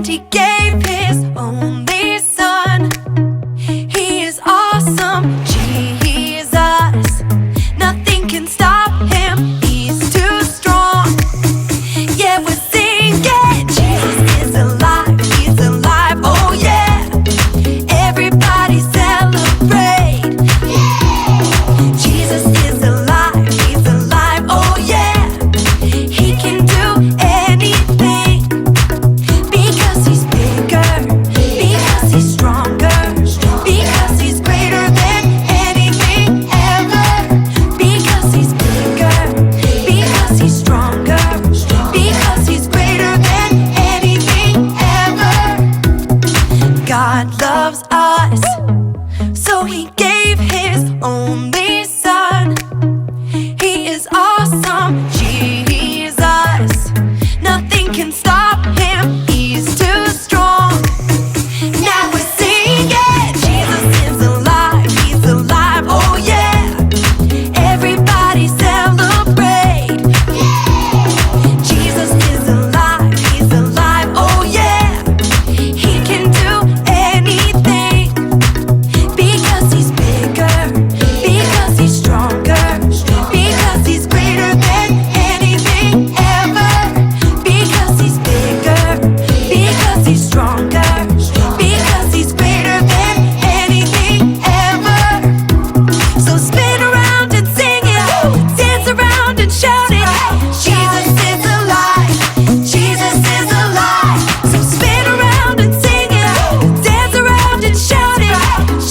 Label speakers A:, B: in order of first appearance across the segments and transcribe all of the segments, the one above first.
A: He gave His only Son. He is awesome, Jesus. Nothing can stop Him. He's too strong. Yeah, we're singing. Jesus is alive. He's alive. Oh yeah. Everybody celebrate. Jesus is alive. He's alive. Oh yeah. He can do anything because He's bigger, because He's stronger, because He's greater than anything ever, because He's bigger, because He's stronger, because He's greater than anything ever. God loves us, so He gave His only Son. He is awesome, Jesus. Nothing can stop Him. He's too strong. Now we're singing. Jesus is alive. He's alive. Oh yeah. Everybody celebrate. Jesus is alive. He's alive. Oh yeah. He can do anything because He's bigger, because He's stronger, because He's greater than anything ever, because He's bigger, because He's stronger, because He's greater than anything ever. So spin around and sing it, dance around and shout it. Jesus is alive. Jesus is alive. So spin around and sing it, dance around and shout it.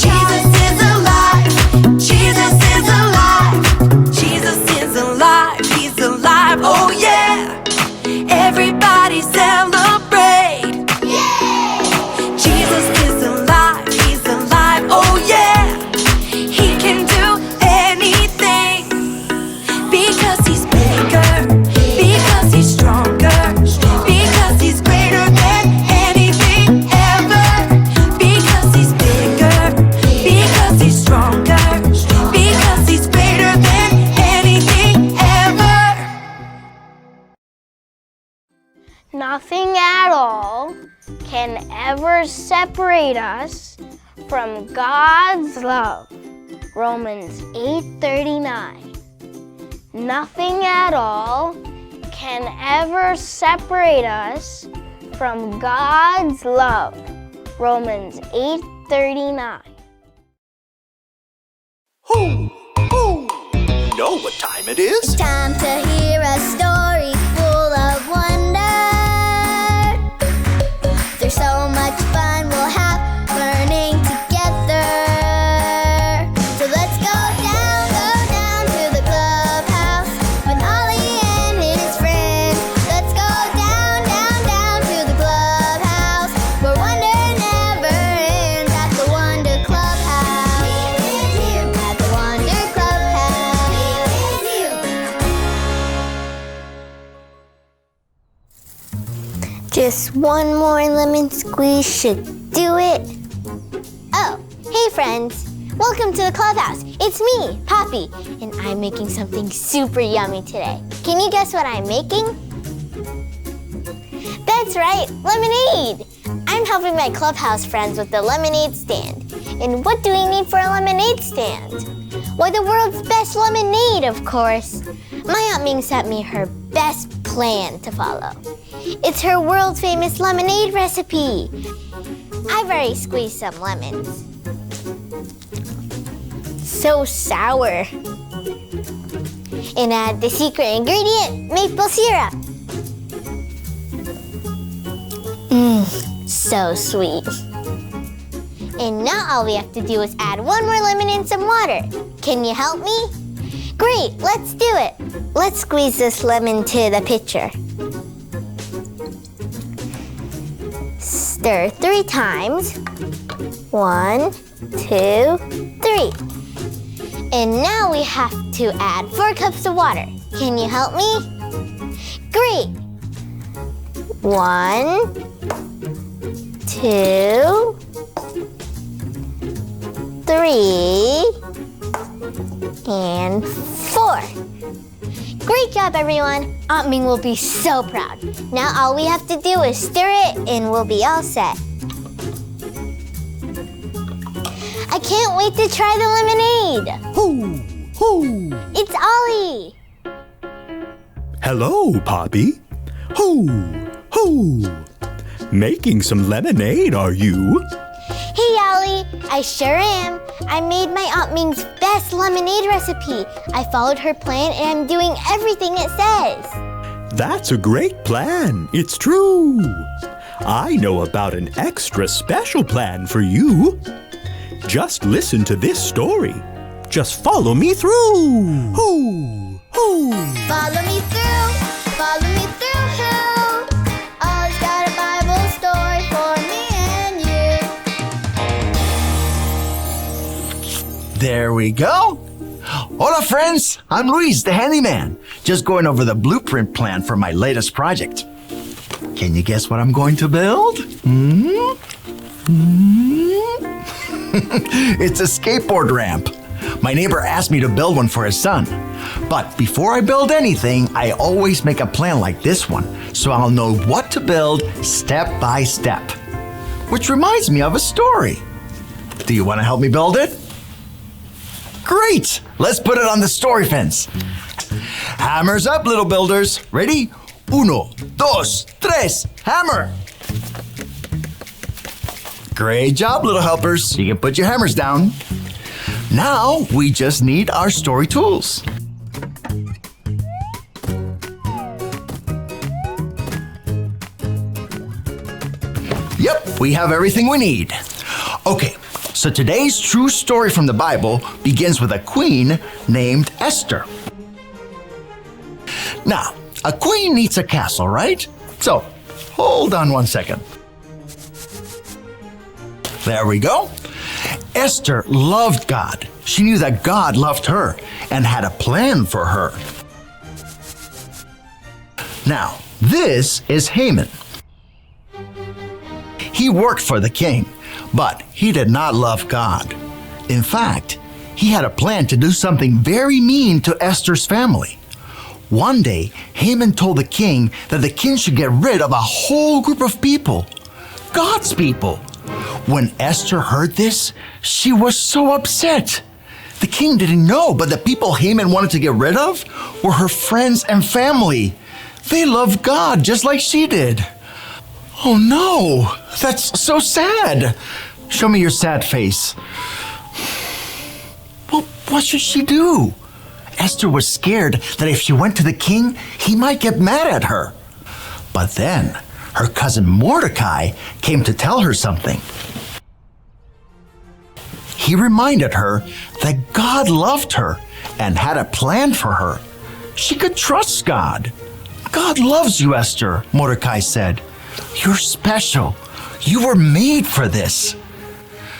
A: Jesus is alive. Jesus is alive. Jesus is alive. He's alive. Oh yeah. Everybody celebrate. Jesus is alive. He's alive. Oh yeah. He can do anything because He's bigger, because He's stronger, because He's greater than anything ever, because He's bigger, because He's stronger, because He's greater than anything ever.
B: Nothing at all can ever separate us from God's love. Romans 8:39. Nothing at all can ever separate us from God's love. Romans 8:39.
C: Who? You know what time it is?
D: Time to hear a story full of wonder. There's so much fun we'll have learning together. So let's go down to the clubhouse with Ollie and his friends. Let's go down to the clubhouse where wonder never ends at the Wonder Clubhouse. At the Wonder Clubhouse. Just one more lemon squeeze should do it. Oh, hey friends. Welcome to the clubhouse. It's me, Poppy, and I'm making something super yummy today. Can you guess what I'm making? That's right, lemonade. I'm helping my clubhouse friends with the lemonade stand. And what do we need for a lemonade stand? Why, the world's best lemonade, of course. My Aunt Ming sent me her best plan to follow. It's her world famous lemonade recipe. I've already squeezed some lemons. So sour. And add the secret ingredient, maple syrup. So sweet. And now all we have to do is add one more lemon and some water. Can you help me? Great, let's do it. Let's squeeze this lemon to the pitcher. Stir 3 times. 1, 2, 3. And now we have to add 4 cups of water. Can you help me? Great. 1, 2, 3, and 4. Great job, everyone. Aunt Ming will be so proud. Now all we have to do is stir it and we'll be all set. I can't wait to try the lemonade.
C: Hoo! Hoo!
D: It's Ollie.
C: Hello, Poppy. Hoo! Hoo! Making some lemonade, are you?
D: Hey, Ollie. I sure am. I made my Aunt Ming's best lemonade recipe. I followed her plan and I'm doing everything it says.
C: That's a great plan. It's true. I know about an extra special plan for you. Just listen to this story. Just follow me through. Hoo! Hoo!
D: Follow me through. Follow me through. Ollie's got a Bible story for me and you.
E: There we go. Hola, friends. I'm Luis, the handyman. Just going over the blueprint plan for my latest project. Can you guess what I'm going to build? It's a skateboard ramp. My neighbor asked me to build one for his son. But before I build anything, I always make a plan like this one, so I'll know what to build step by step. Which reminds me of a story. Do you want to help me build it? Great! Let's put it on the story fence. Hammers up, little builders. Ready? Uno, dos, tres, hammer! Great job, little helpers. You can put your hammers down. Now, we just need our story tools. Yep, we have everything we need. Okay, so today's true story from the Bible begins with a queen named Esther. Now, a queen needs a castle, right? So, hold on one second. There we go. Esther loved God. She knew that God loved her and had a plan for her. Now, this is Haman. He worked for the king, but he did not love God. In fact, he had a plan to do something very mean to Esther's family. One day, Haman told the king that the king should get rid of a whole group of people, God's people. When Esther heard this, she was so upset. The king didn't know, but the people Haman wanted to get rid of were her friends and family. They loved God just like she did. Oh no, that's so sad. Show me your sad face. Well, what should she do? Esther was scared that if she went to the king, he might get mad at her. But then her cousin Mordecai came to tell her something. He reminded her that God loved her and had a plan for her. She could trust God. God loves you, Esther, Mordecai said. You're special. You were made for this.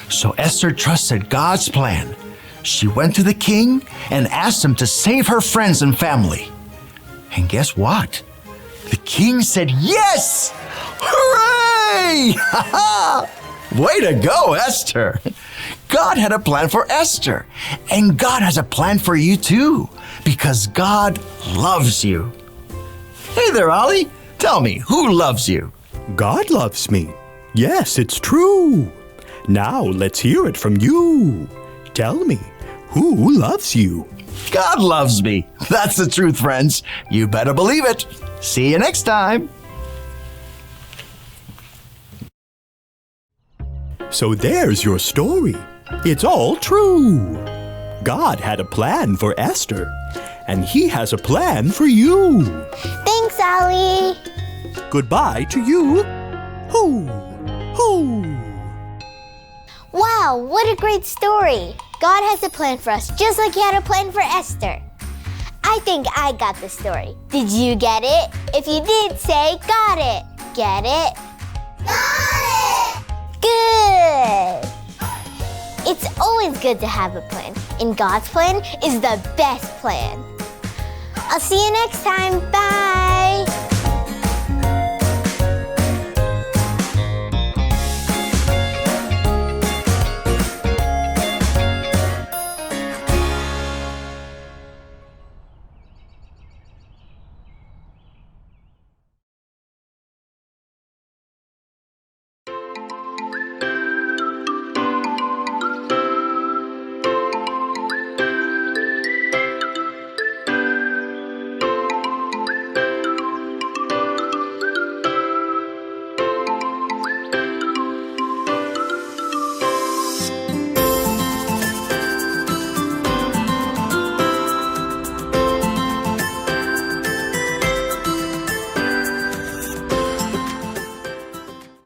E: So Esther trusted God's plan. She went to the king and asked him to save her friends and family. And guess what? The king said yes! Hooray! Way to go, Esther! God had a plan for Esther, and God has a plan for you too, because God loves you. Hey there, Ollie. Tell me, who loves you?
C: God loves me. Yes, it's true. Now let's hear it from you. Tell me, who loves you?
E: God loves me. That's the truth, friends. You better believe it. See you next time.
C: So there's your story. It's all true. God had a plan for Esther, and he has a plan for you.
D: Thanks, Ollie.
C: Goodbye to you. Hoo! Hoo!
D: Wow, what a great story. God has a plan for us, just like he had a plan for Esther. I think I got the story. Did you get it? If you did, say got it. Get it? Got it! Good! It's always good to have a plan, and God's plan is the best plan. I'll see you next time. Bye!